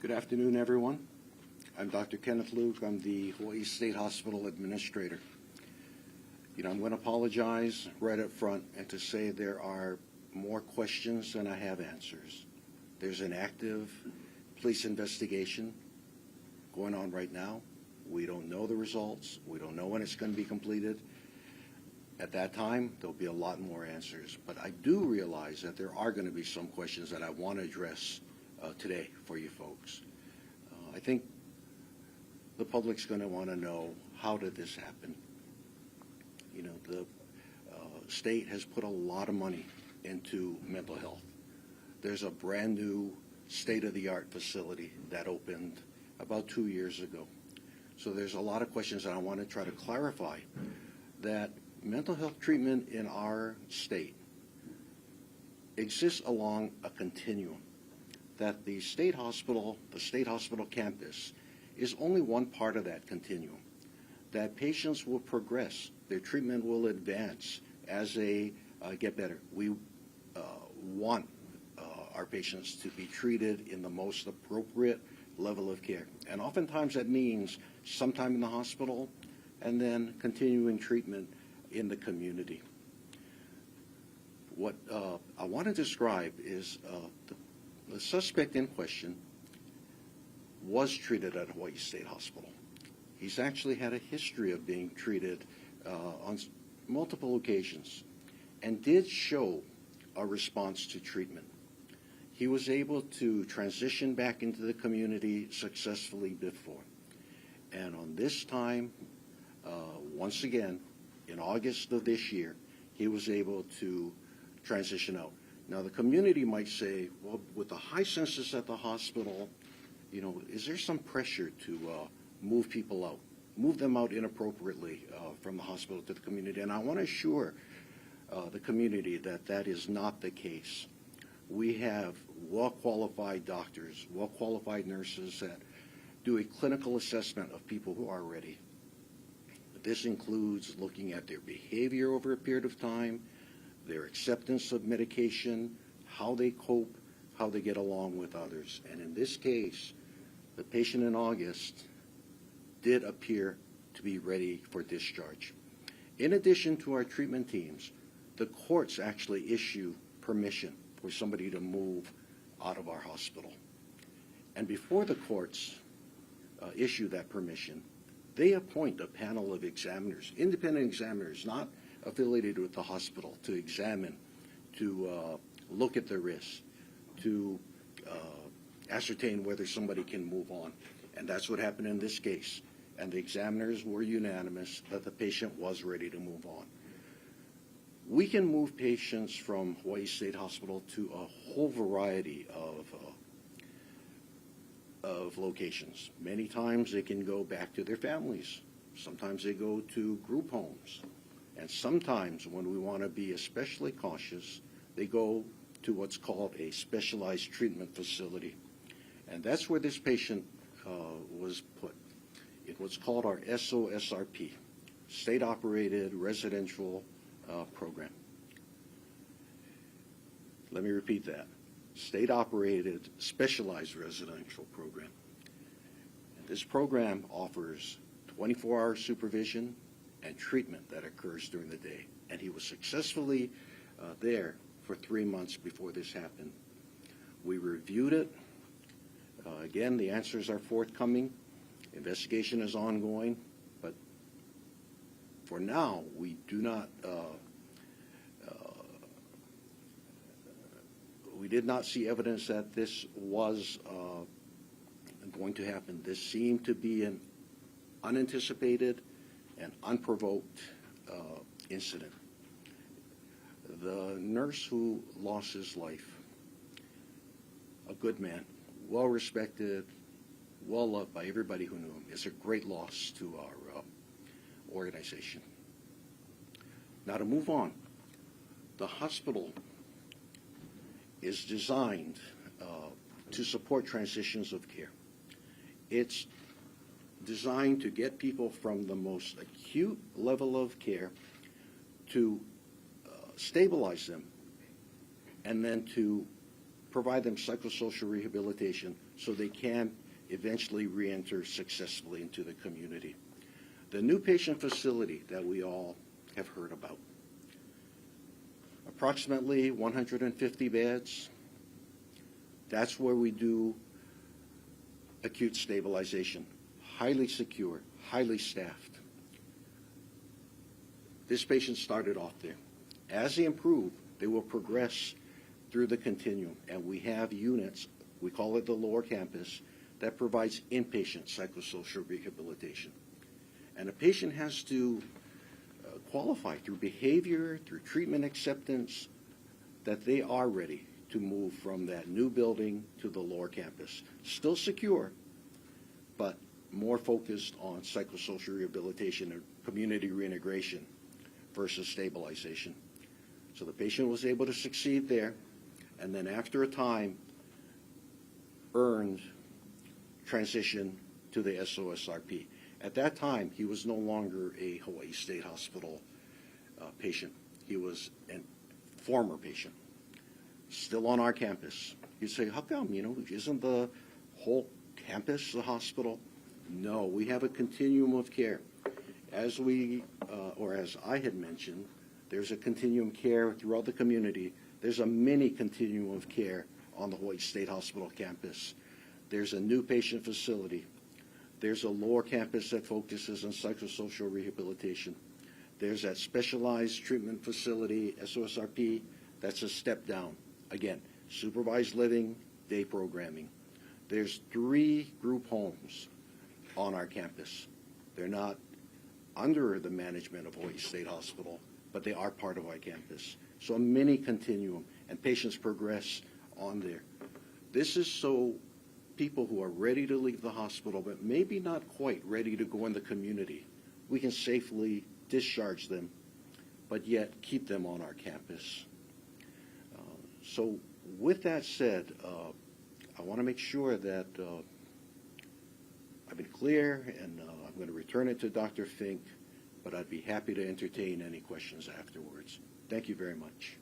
Good afternoon, everyone. I'm Dr. Kenneth Luke. I'm the Hawaii State Hospital Administrator. I'm going to apologize right up front and to say there are more questions than I have answers. There's an active police investigation going on right now. We don't know the results. We don't know when it's going to be completed. At that time, there'll be a lot more answers. But I do realize that there are going to be some questions that I want to address today for you folks. I think the public's going to want to know, how did this happen? The state has put a lot of money into mental health. There's a brand new state-of-the-art facility that opened about 2 years ago. So there's a lot of questions that I want to try to clarify, that mental health treatment in our state exists along a continuum, that the state hospital campus is only one part of that continuum, that patients will progress, their treatment will advance as they get better. We want our patients to be treated in the most appropriate level of care. And oftentimes that means some time in the hospital and then continuing treatment in the community. What I want to describe is the suspect in question was treated at Hawaii State Hospital. He's actually had a history of being treated on multiple occasions and did show a response to treatment. He was able to transition back into the community successfully before. And on this time, once again, in August of this year, he was able to transition out. Now, the community might say, well, with the high census at the hospital, is there some pressure to move people out, move them out inappropriately from the hospital to the community? And I want to assure the community that that is not the case. We have well-qualified doctors, well-qualified nurses that do a clinical assessment of people who are ready. This includes looking at their behavior over a period of time, their acceptance of medication, how they cope, how they get along with others. And in this case, the patient in August did appear to be ready for discharge. In addition to our treatment teams, the courts actually issue permission for somebody to move out of our hospital. And before the courts issue that permission, they appoint a panel of examiners, independent examiners, not affiliated with the hospital, to examine, to look at the risks, to ascertain whether somebody can move on. And that's what happened in this case. And the examiners were unanimous that the patient was ready to move on. We can move patients from Hawaii State Hospital to a whole variety of locations. Many times they can go back to their families. Sometimes they go to group homes. And sometimes, when we want to be especially cautious, they go to what's called a specialized treatment facility. And that's where this patient was put. It was called our SOSRP, State-Operated Residential Program. Let me repeat that. State-Operated Specialized Residential Program. And this program offers 24-hour supervision and treatment that occurs during the day. And he was successfully there for 3 months before this happened. We reviewed it. Again, the answers are forthcoming. Investigation is ongoing. But for now, we do not, we did not see evidence that this was going to happen. This seemed to be an unanticipated and unprovoked incident. The nurse who lost his life, a good man, well-respected, well-loved by everybody who knew him, is a great loss to our organization. Now, to move on, the hospital is designed to support transitions of care. It's designed to get people from the most acute level of care to stabilize them, and then to provide them psychosocial rehabilitation so they can eventually reenter successfully into the community. The new patient facility that we all have heard about, approximately 150 beds. That's where we do acute stabilization, highly secure, highly staffed. This patient started off there. As they improve, they will progress through the continuum, and we have units, we call it the lower campus, that provides inpatient psychosocial rehabilitation. And a patient has to qualify through behavior, through treatment acceptance, that they are ready to move from that new building to the lower campus. Still secure, but more focused on psychosocial rehabilitation and community reintegration versus stabilization. So the patient was able to succeed there, and then after a time, earned transition to the SOSRP. At that time, he was no longer a Hawaii State Hospital patient. He was a former patient, still on our campus. You'd say, how come? Isn't the whole campus the hospital? No, we have a continuum of care. As as I had mentioned, there's a continuum of care throughout the community. There's a mini continuum of care on the Hawaii State Hospital campus. There's a new patient facility. There's a lower campus that focuses on psychosocial rehabilitation. There's that specialized treatment facility, SOSRP, that's a step down. Again, supervised living, day programming. There's 3 group homes on our campus. They're not under the management of Hawaii State Hospital, but they are part of our campus. So a mini continuum, and patients progress on there. This is so people who are ready to leave the hospital, but maybe not quite ready to go in the community, we can safely discharge them, but yet keep them on our campus. So with that said, I want to make sure that I've been clear, and I'm going to return it to Dr. Fink, but I'd be happy to entertain any questions afterwards. Thank you very much.